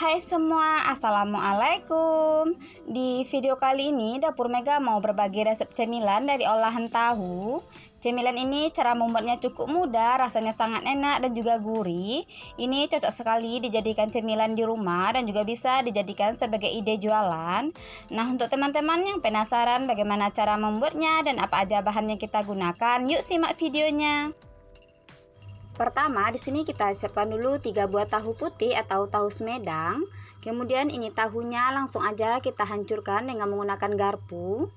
Hai semua, Assalamualaikum. Di video kali ini Dapur Mega mau berbagi resep cemilan dari olahan tahu. Cemilan ini cara membuatnya cukup mudah, rasanya sangat enak dan juga gurih. Ini cocok sekali dijadikan cemilan di rumah dan juga bisa dijadikan sebagai ide jualan. Nah, untuk teman-teman yang penasaran bagaimana cara membuatnya dan apa aja bahan yang kita gunakan, yuk simak videonya. Pertama, di sini kita siapkan dulu 3 buah tahu putih atau tahu Sumedang. Kemudian ini tahunya langsung aja kita hancurkan dengan menggunakan garpu.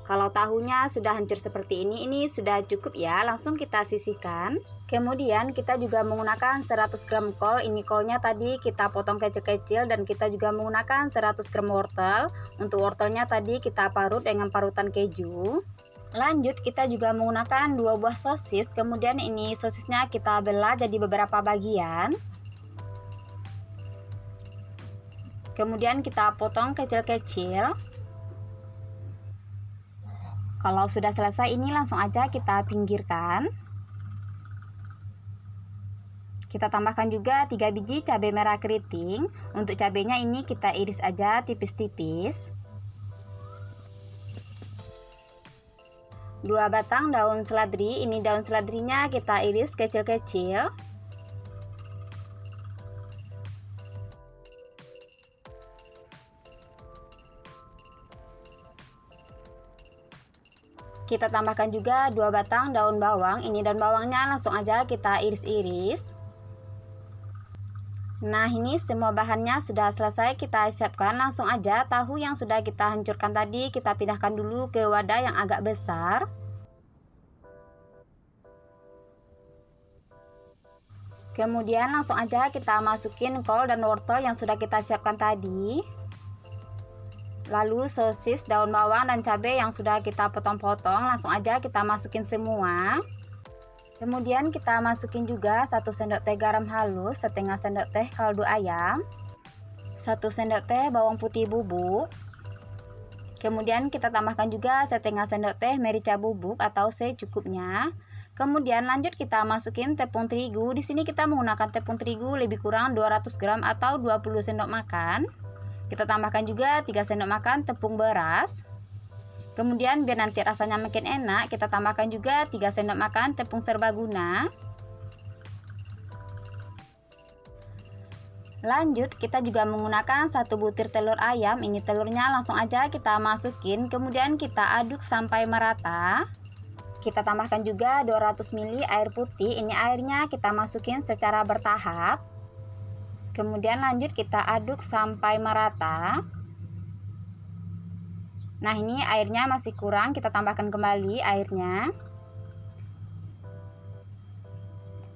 Kalau tahunya sudah hancur seperti ini sudah cukup ya, langsung kita sisihkan. Kemudian kita juga menggunakan 100 gram kol. Ini kolnya tadi kita potong kecil-kecil dan kita juga menggunakan 100 gram wortel. Untuk wortelnya tadi kita parut dengan parutan keju. Lanjut kita juga menggunakan 2 buah sosis. Kemudian ini sosisnya kita belah jadi beberapa bagian. Kemudian kita potong kecil-kecil. Kalau sudah selesai ini langsung aja kita pinggirkan. Kita tambahkan juga 3 biji cabai merah keriting. Untuk cabainya ini kita iris aja tipis-tipis. 2 batang daun seledri. Ini daun seledrinya kita iris kecil-kecil. Kita tambahkan juga 2 batang daun bawang. Ini daun bawangnya langsung aja kita iris-iris. Nah, ini semua bahannya sudah selesai kita siapkan. Langsung aja tahu yang sudah kita hancurkan tadi kita pindahkan dulu ke wadah yang agak besar. Kemudian langsung aja kita masukin kol dan wortel yang sudah kita siapkan tadi. Lalu sosis, daun bawang dan cabai yang sudah kita potong-potong langsung aja kita masukin semua. Kemudian kita masukin juga 1 sendok teh garam halus, setengah sendok teh kaldu ayam, 1 sendok teh bawang putih bubuk. Kemudian kita tambahkan juga setengah sendok teh merica bubuk atau secukupnya. Kemudian lanjut kita masukin tepung terigu. Di sini kita menggunakan tepung terigu lebih kurang 200 gram atau 20 sendok makan. Kita tambahkan juga 3 sendok makan tepung beras. Kemudian biar nanti rasanya makin enak, kita tambahkan juga 3 sendok makan tepung serbaguna. Lanjut kita juga menggunakan 1 butir telur ayam. Ini telurnya langsung aja kita masukin, kemudian kita aduk sampai merata. Kita tambahkan juga 200 ml air putih. Ini airnya kita masukin secara bertahap. Kemudian lanjut kita aduk sampai merata. Nah, ini airnya masih kurang, kita tambahkan kembali airnya.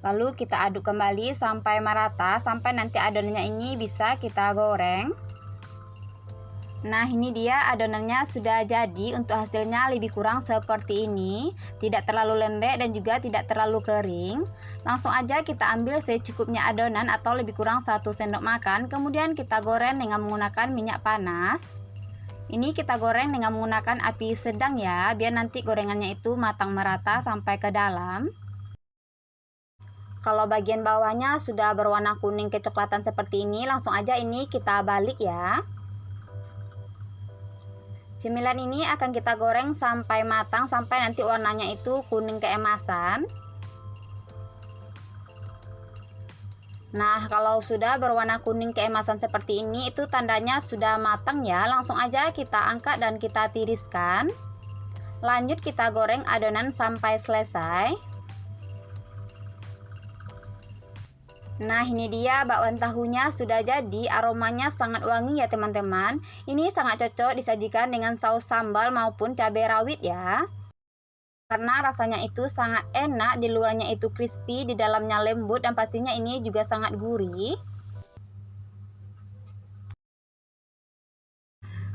Lalu kita aduk kembali sampai merata, sampai nanti adonannya ini bisa kita goreng. Nah, ini dia adonannya sudah jadi. Untuk hasilnya lebih kurang seperti ini, tidak terlalu lembek dan juga tidak terlalu kering. Langsung aja kita ambil secukupnya adonan atau lebih kurang 1 sendok makan. Kemudian kita goreng dengan menggunakan minyak panas. Ini kita goreng dengan menggunakan api sedang ya, biar nanti gorengannya itu matang merata sampai ke dalam. Kalau bagian bawahnya sudah berwarna kuning kecoklatan seperti ini, langsung aja ini kita balik ya. Cemilan ini akan kita goreng sampai matang, sampai nanti warnanya itu kuning keemasan. Nah, kalau sudah berwarna kuning keemasan seperti ini, itu tandanya sudah matang ya. Langsung aja kita angkat dan kita tiriskan. Lanjut kita goreng adonan sampai selesai. Nah, ini dia bakwan tahunya sudah jadi. Aromanya sangat wangi ya teman-teman. Ini sangat cocok disajikan dengan saus sambal maupun cabai rawit ya. Karena rasanya itu sangat enak, di luarnya itu crispy, di dalamnya lembut, dan pastinya ini juga sangat gurih.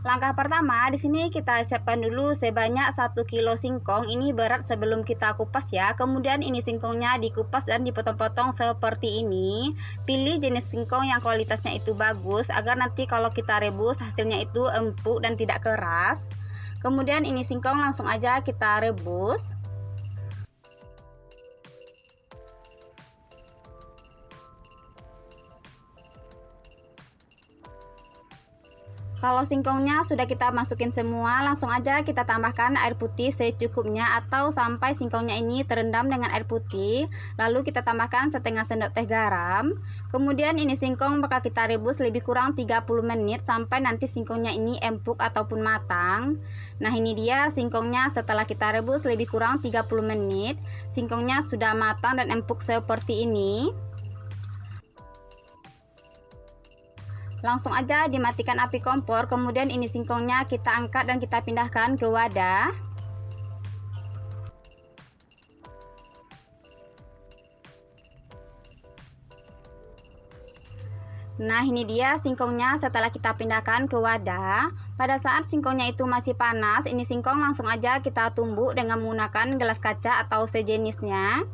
Langkah pertama, di sini kita siapkan dulu sebanyak 1 kilo singkong. Ini berat sebelum kita kupas ya. Kemudian ini singkongnya dikupas dan dipotong-potong seperti ini. Pilih jenis singkong yang kualitasnya itu bagus, agar nanti kalau kita rebus hasilnya itu empuk dan tidak keras. Kemudian ini singkong langsung aja kita rebus. Kalau singkongnya sudah kita masukin semua, langsung aja kita tambahkan air putih secukupnya atau sampai singkongnya ini terendam dengan air putih. Lalu kita tambahkan setengah sendok teh garam. Kemudian ini singkong bakal kita rebus lebih kurang 30 menit sampai nanti singkongnya ini empuk ataupun matang. Nah, ini dia singkongnya setelah kita rebus lebih kurang 30 menit. Singkongnya sudah matang dan empuk seperti ini. Langsung aja dimatikan api kompor, kemudian ini singkongnya kita angkat dan kita pindahkan ke wadah. Nah, ini dia singkongnya setelah kita pindahkan ke wadah. Pada saat singkongnya itu masih panas, ini singkong langsung aja kita tumbuk dengan menggunakan gelas kaca atau sejenisnya.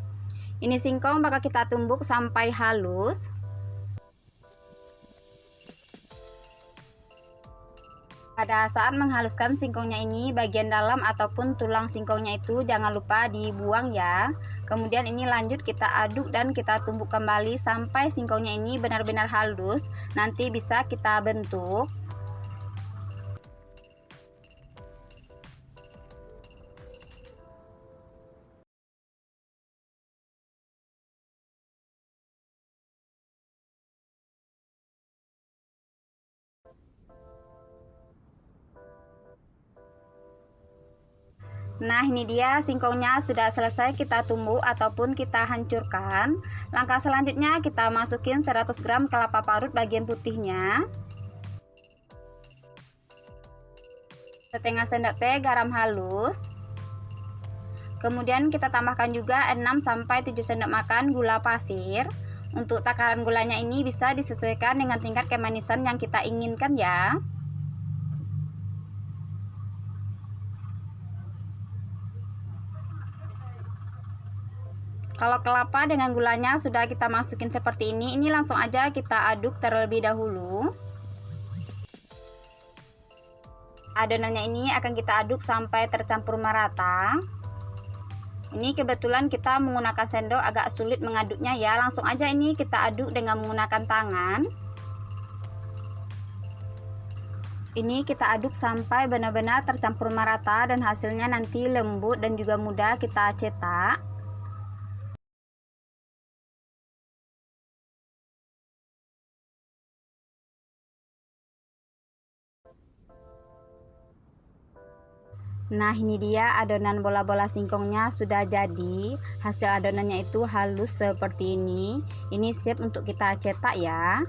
Ini singkong bakal kita tumbuk sampai halus. Pada saat menghaluskan singkongnya ini, bagian dalam ataupun tulang singkongnya itu jangan lupa dibuang ya. Kemudian ini lanjut kita aduk dan kita tumbuk kembali sampai singkongnya ini benar-benar halus. Nanti bisa kita bentuk. Nah, ini dia singkongnya sudah selesai kita tumbuk ataupun kita hancurkan. Langkah selanjutnya kita masukin 100 gram kelapa parut bagian putihnya, setengah sendok teh garam halus. Kemudian kita tambahkan juga 6-7 sendok makan gula pasir. Untuk takaran gulanya ini bisa disesuaikan dengan tingkat kemanisan yang kita inginkan ya. Kalau kelapa dengan gulanya sudah kita masukin seperti ini langsung aja kita aduk terlebih dahulu. Adonannya ini akan kita aduk sampai tercampur merata. Ini kebetulan kita menggunakan sendok agak sulit mengaduknya ya. Langsung aja ini kita aduk dengan menggunakan tangan. Ini kita aduk sampai benar-benar tercampur merata dan hasilnya nanti lembut dan juga mudah kita cetak. Nah, ini dia adonan bola-bola singkongnya sudah jadi. Hasil adonannya itu halus seperti ini. Ini siap untuk kita cetak ya.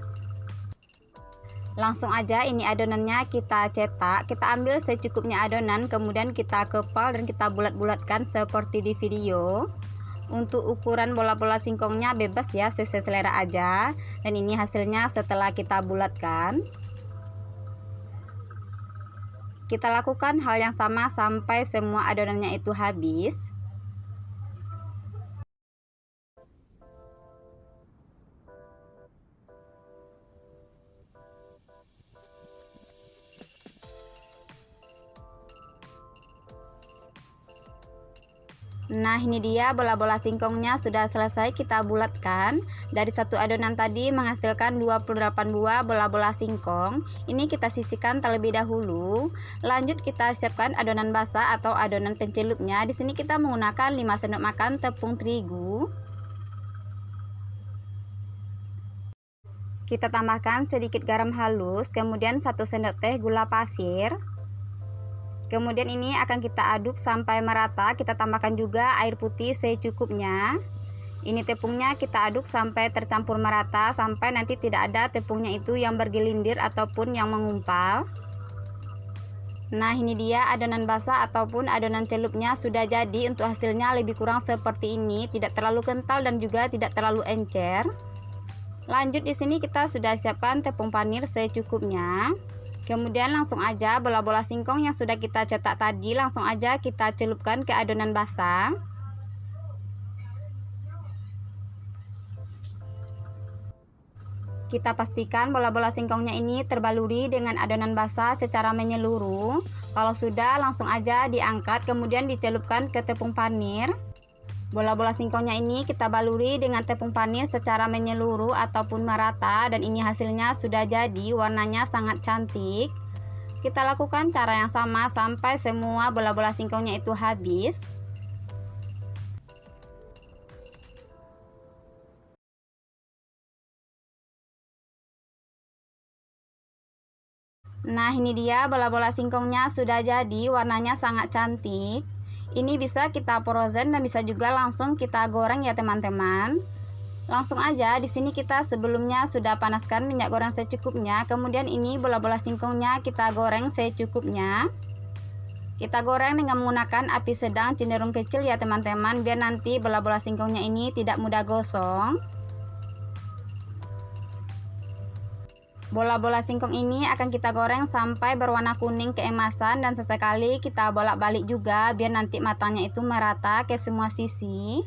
Langsung aja ini adonannya kita cetak. Kita ambil secukupnya adonan, kemudian kita kepal dan kita bulat-bulatkan seperti di video. Untuk ukuran bola-bola singkongnya bebas ya, sesuai selera aja. Dan ini hasilnya setelah kita bulatkan. Kita lakukan hal yang sama sampai semua adonannya itu habis. Nah, ini dia bola-bola singkongnya sudah selesai kita bulatkan. Dari satu adonan tadi menghasilkan 28 buah bola-bola singkong. Ini kita sisihkan terlebih dahulu. Lanjut kita siapkan adonan basah atau adonan pencelupnya. Di sini kita menggunakan 5 sendok makan tepung terigu. Kita tambahkan sedikit garam halus, kemudian 1 sendok teh gula pasir. Kemudian ini akan kita aduk sampai merata. Kita tambahkan juga air putih secukupnya. Ini tepungnya kita aduk sampai tercampur merata, sampai nanti tidak ada tepungnya itu yang bergelindir ataupun yang mengumpal. Nah, ini dia adonan basah ataupun adonan celupnya sudah jadi. Untuk hasilnya lebih kurang seperti ini, tidak terlalu kental dan juga tidak terlalu encer. Lanjut di sini kita sudah siapkan tepung panir secukupnya. Kemudian langsung aja bola-bola singkong yang sudah kita cetak tadi langsung aja kita celupkan ke adonan basah. Kita pastikan bola-bola singkongnya ini terbaluri dengan adonan basah secara menyeluruh. Kalau sudah langsung aja diangkat kemudian dicelupkan ke tepung panir. Bola-bola singkongnya ini kita baluri dengan tepung panir secara menyeluruh ataupun merata, dan ini hasilnya sudah jadi, warnanya sangat cantik. Kita lakukan cara yang sama sampai semua bola-bola singkongnya itu habis. Nah, ini dia bola-bola singkongnya sudah jadi, warnanya sangat cantik. Ini bisa kita frozen dan bisa juga langsung kita goreng ya teman-teman. Langsung aja, di sini kita sebelumnya sudah panaskan minyak goreng secukupnya. Kemudian ini bola-bola singkongnya kita goreng secukupnya. Kita goreng dengan menggunakan api sedang cenderung kecil ya teman-teman, biar nanti bola-bola singkongnya ini tidak mudah gosong. Bola-bola singkong ini akan kita goreng sampai berwarna kuning keemasan dan sesekali kita bolak-balik juga biar nanti matangnya itu merata ke semua sisi.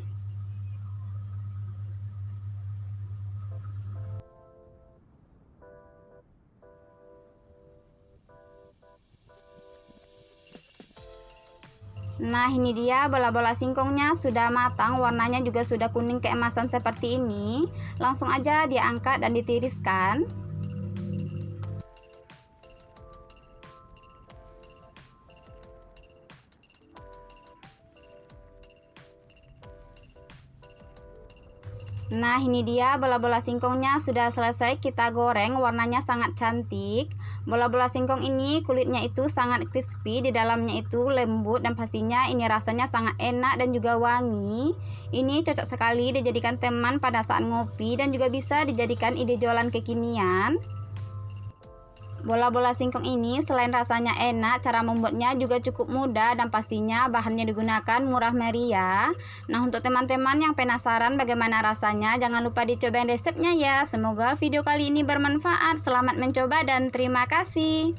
Nah, ini dia bola-bola singkongnya sudah matang, warnanya juga sudah kuning keemasan seperti ini. Langsung aja diangkat dan ditiriskan. Nah, ini dia bola-bola singkongnya sudah selesai kita goreng, warnanya sangat cantik. Bola-bola singkong ini kulitnya itu sangat crispy, di dalamnya itu lembut dan pastinya ini rasanya sangat enak dan juga wangi. Ini cocok sekali dijadikan teman pada saat ngopi dan juga bisa dijadikan ide jualan kekinian. Bola-bola singkong ini selain rasanya enak, cara membuatnya juga cukup mudah dan pastinya bahannya digunakan murah meriah. Nah, untuk teman-teman yang penasaran bagaimana rasanya, jangan lupa dicobain resepnya ya. Semoga video kali ini bermanfaat. Selamat mencoba dan terima kasih.